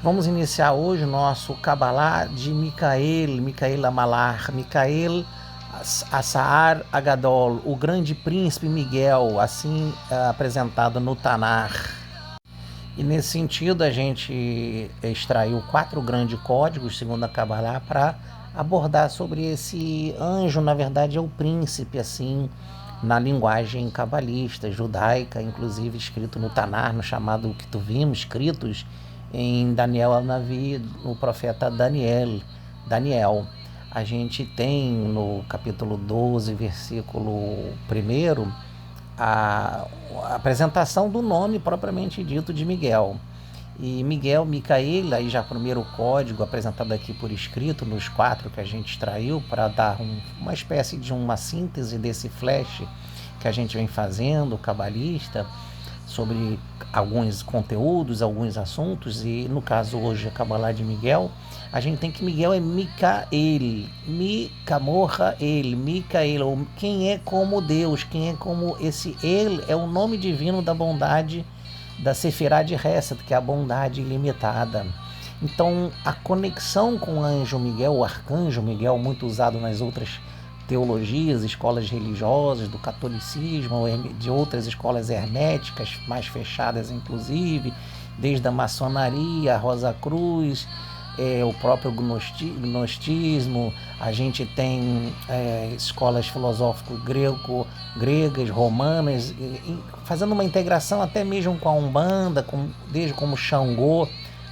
Vamos iniciar hoje o nosso Kabbalah de Micael Amalar, Micael Asar Agadol, o grande príncipe Miguel, assim apresentado no Tanar. E nesse sentido a gente extraiu 4 grandes códigos, segundo a Kabbalah, para abordar sobre esse anjo. Na verdade é o príncipe, assim, na linguagem cabalista, judaica, inclusive escrito no Tanar, no chamado Ketuvim, escritos em Daniel Anavi, no profeta Daniel. A gente tem no capítulo 12, versículo 1, a apresentação do nome propriamente dito de Miguel. E Miguel, Micael, aí já primeiro código apresentado aqui por escrito nos 4 que a gente extraiu para dar uma espécie de uma síntese desse flash que a gente vem fazendo, cabalista, sobre alguns conteúdos, alguns assuntos. E no caso hoje a Kabbalah de Miguel, a gente tem que Miguel é Micael, Micael, quem é como Deus, quem é como esse El, é o nome divino da bondade, da Sefirá de Hesed, que é a bondade ilimitada. Então a conexão com o anjo Miguel, o arcanjo Miguel, muito usado nas outras teologias, escolas religiosas, do catolicismo, de outras escolas herméticas, mais fechadas inclusive, desde a maçonaria, a Rosa Cruz, o próprio gnostismo. A gente tem escolas filosóficas gregas, romanas, fazendo uma integração até mesmo com a Umbanda, desde como Xangô,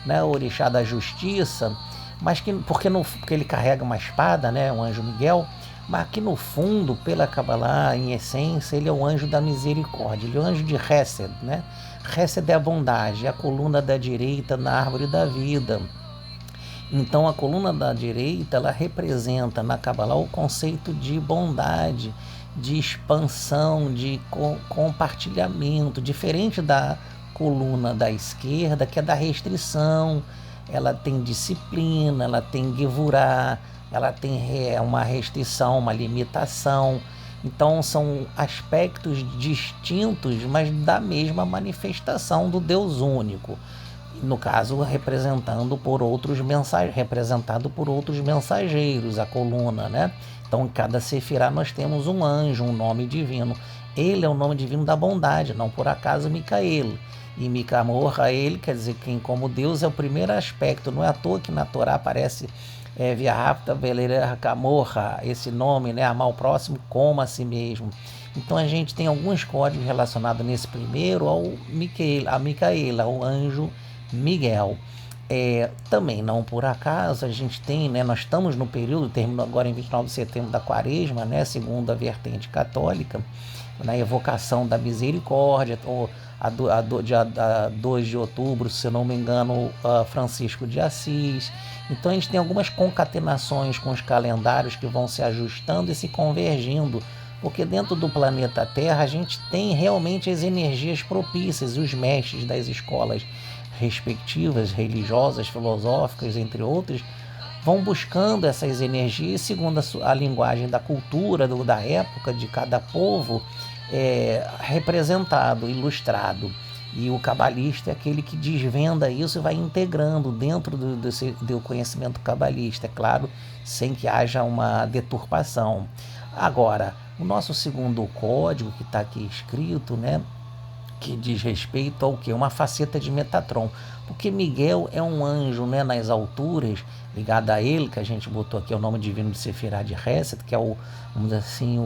né, o orixá da justiça, mas que, porque ele carrega uma espada, né, o anjo Miguel, mas que no fundo, pela Kabbalah, em essência, ele é o anjo da misericórdia, ele é o anjo de Hesed, né? Hesed é a bondade, é a coluna da direita na árvore da vida. Então a coluna da direita, ela representa na Kabbalah o conceito de bondade, de expansão, de compartilhamento, diferente da coluna da esquerda, que é da restrição. Ela tem disciplina, ela tem gevurah, ela tem uma restrição, uma limitação. Então são aspectos distintos, mas da mesma manifestação do Deus único. No caso, representado por outros mensageiros, a coluna, né? Então, em cada sefirá nós temos um anjo, um nome divino. Ele é o nome divino da bondade, não por acaso Micael. E Micamor, a ele, quer dizer, quem como Deus é o primeiro aspecto. Não é à toa que na Torá aparece via rapta veleira camorra, esse nome, né? Amar o próximo como a si mesmo. Então a gente tem alguns códigos relacionados nesse primeiro ao Micaela, ao anjo Miguel. Também não por acaso a gente tem, né, nós estamos no período, terminou agora em 29 de setembro da quaresma, né, segundo a vertente católica, na evocação da misericórdia, ou dia 2 de outubro, se não me engano, Francisco de Assis. Então a gente tem algumas concatenações com os calendários que vão se ajustando e se convergindo, porque dentro do planeta Terra a gente tem realmente as energias propícias, os mestres das escolas respectivas, religiosas, filosóficas, entre outros, vão buscando essas energias segundo a linguagem da cultura, da época, de cada povo, representado, ilustrado. E o cabalista é aquele que desvenda isso e vai integrando dentro do conhecimento cabalista, é claro, sem que haja uma deturpação. Agora, o nosso segundo código que está aqui escrito, né, que diz respeito ao que? Uma faceta de Metatron. Porque Miguel é um anjo, né, nas alturas, ligado a ele, que a gente botou aqui o nome divino de Sefirá de Hesed, que é vamos dizer assim,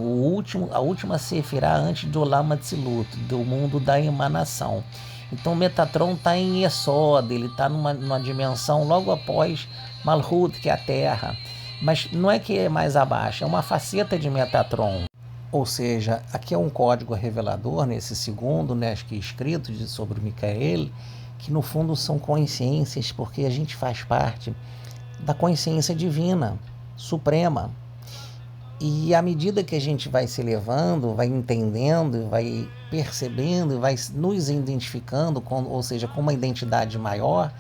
a última Sefirá antes do Olam Atzilut, do mundo da emanação. Então Metatron está em Yesod, ele está numa dimensão logo após Malhut, que é a Terra. Mas não é que é mais abaixo, é uma faceta de Metatron. Ou seja, aqui é um código revelador, nesse segundo, né, acho que escrito sobre Micael, que no fundo são consciências, porque a gente faz parte da consciência divina, suprema. E à medida que a gente vai se elevando, vai entendendo, vai percebendo, vai nos identificando, ou seja, com uma identidade maior,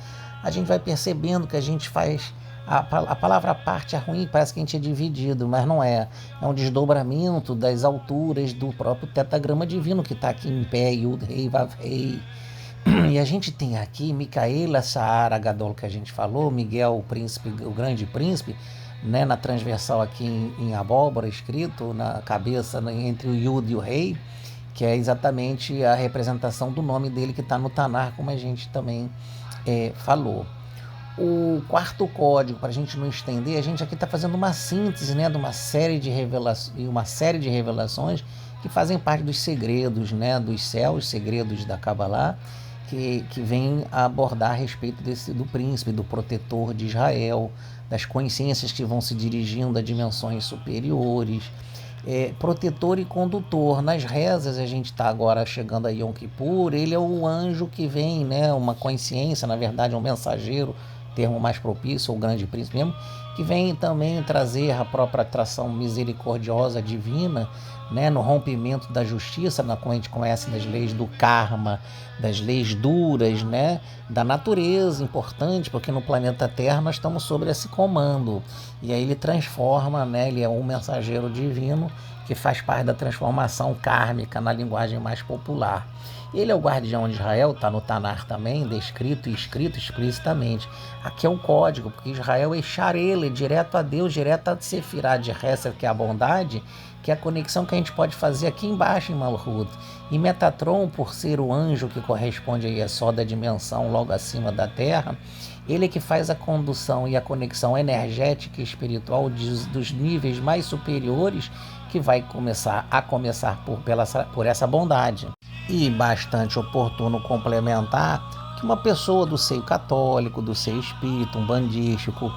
a gente vai percebendo que a gente faz... A palavra parte é ruim, parece que a gente é dividido, mas não é. É um desdobramento das alturas do próprio tetagrama divino que está aqui em pé, Yud, Rei, Vav, Rei. E a gente tem aqui Micaela Saara Gadol, que a gente falou, Miguel, o príncipe, o grande príncipe, né, na transversal aqui em abóbora, escrito na cabeça, né, entre o Yud e o Rei, que é exatamente a representação do nome dele que está no Tanar, como a gente também falou. O quarto código, para a gente não estender, a gente aqui está fazendo uma síntese, né, de uma série de revelações que fazem parte dos segredos, né, dos céus, segredos da Kabbalah, que vem a abordar a respeito do príncipe, do protetor de Israel, das consciências que vão se dirigindo a dimensões superiores, protetor e condutor. Nas rezas, a gente está agora chegando a Yom Kippur, ele é o anjo que vem, né, uma consciência, na verdade, um mensageiro, termo mais propício, o grande príncipe mesmo, que vem também trazer a própria atração misericordiosa divina, né, no rompimento da justiça, como a gente conhece das leis do karma, das leis duras, né, da natureza, importante, porque no planeta Terra nós estamos sob esse comando. E aí ele transforma, né, ele é um mensageiro divino que faz parte da transformação kármica na linguagem mais popular. Ele é o guardião de Israel, está no Tanar também, descrito e escrito explicitamente. Aqui é o código, porque Israel é Sharele, direto a Deus, direto a Sefirah de Hesed, que é a bondade, que é a conexão que a gente pode fazer aqui embaixo em Malhut. E Metatron, por ser o anjo que corresponde a Yesod da dimensão logo acima da Terra, ele é que faz a condução e a conexão energética e espiritual dos níveis mais superiores, que vai começar por essa bondade. E bastante oportuno complementar que uma pessoa do seio católico, do seio espírita, um bandístico,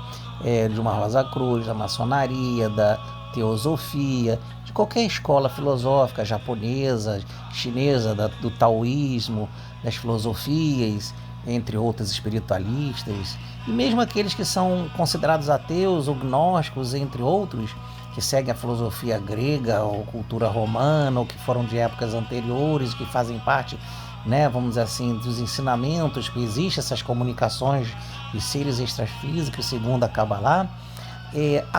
de uma Rosa Cruz, da maçonaria, da teosofia, de qualquer escola filosófica japonesa, chinesa, do taoísmo, das filosofias, entre outras espiritualistas, e mesmo aqueles que são considerados ateus ou gnósticos, entre outros, que seguem a filosofia grega ou cultura romana, ou que foram de épocas anteriores, que fazem parte, né, vamos dizer assim, dos ensinamentos, que existem essas comunicações de seres extrafísicos, segundo a Kabbalah.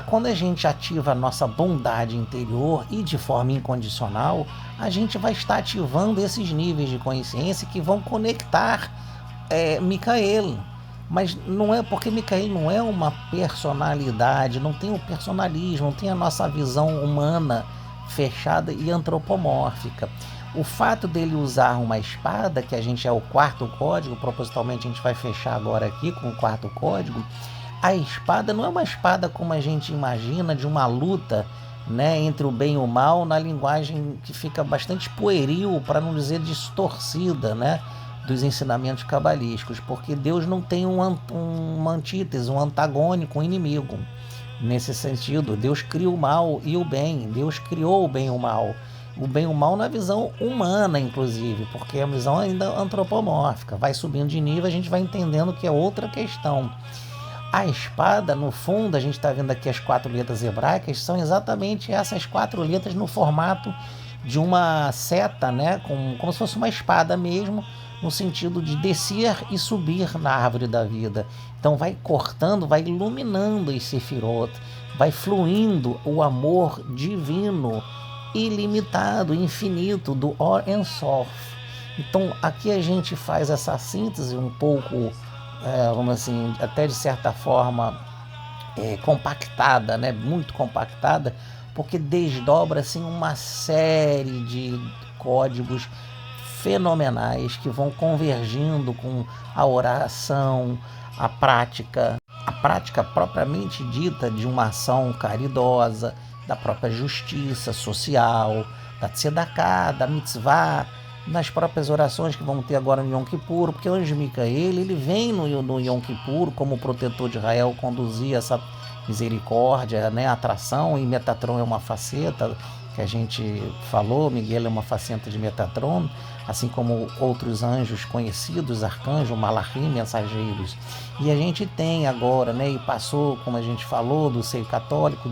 Quando a gente ativa a nossa bondade interior e de forma incondicional, a gente vai estar ativando esses níveis de consciência que vão conectar Micael. Mas não é porque Micael não é uma personalidade, não tem o personalismo, não tem a nossa visão humana fechada e antropomórfica. O fato dele usar uma espada, que a gente é o quarto código, propositalmente a gente vai fechar agora aqui com o quarto código, a espada não é uma espada como a gente imagina, de uma luta, né, entre o bem e o mal, na linguagem que fica bastante pueril, para não dizer distorcida, né, dos ensinamentos cabalísticos, porque Deus não tem uma antítese, um antagônico, um inimigo. Nesse sentido, Deus cria o mal e o bem, Deus criou o bem e o mal. O bem e o mal na visão humana, inclusive, porque é uma visão ainda antropomórfica. Vai subindo de nível, a gente vai entendendo que é outra questão. A espada, no fundo, a gente está vendo aqui as 4 letras hebraicas, são exatamente essas 4 letras no formato de uma seta, né, como se fosse uma espada mesmo, no sentido de descer e subir na árvore da vida. Então vai cortando, vai iluminando esse sefirot, vai fluindo o amor divino, ilimitado, infinito, do Or Ein Sof. Então aqui a gente faz essa síntese um pouco, vamos assim, até de certa forma compactada, né? Muito compactada, porque desdobra assim uma série de códigos fenomenais que vão convergindo com a oração, a prática propriamente dita de uma ação caridosa, da própria justiça social, da tzedakah, da mitzvah, nas próprias orações que vamos ter agora no Yom Kippur, porque o anjo Micael, ele vem no Yom Kippur como protetor de Israel, conduzir essa misericórdia, né, atração, e Metatron é uma faceta que a gente falou, Miguel é uma faceta de Metatron, assim como outros anjos conhecidos, arcanjos, malachim, mensageiros. E a gente tem agora, né, e passou, como a gente falou, do seio católico,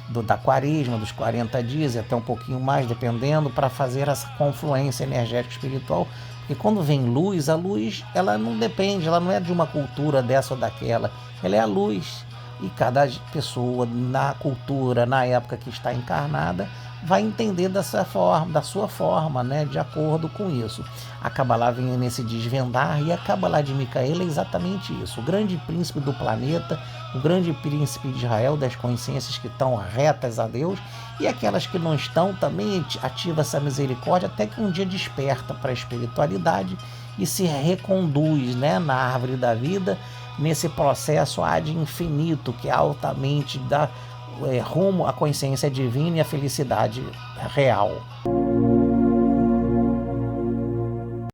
da quaresma, dos 40 dias, e até um pouquinho mais, dependendo, para fazer essa confluência energética espiritual. Porque quando vem luz, a luz, ela não depende, ela não é de uma cultura dessa ou daquela, ela é a luz. E cada pessoa, na cultura, na época que está encarnada, vai entender dessa forma, da sua forma, né, de acordo com isso. A Kabbalah vem nesse desvendar, e a Kabbalah de Micaela é exatamente isso. O grande príncipe do planeta, o grande príncipe de Israel, das consciências que estão retas a Deus, e aquelas que não estão também ativa essa misericórdia, até que um dia desperta para a espiritualidade e se reconduz, né, na árvore da vida, nesse processo ad infinito, que é altamente dá rumo à consciência divina e à felicidade real.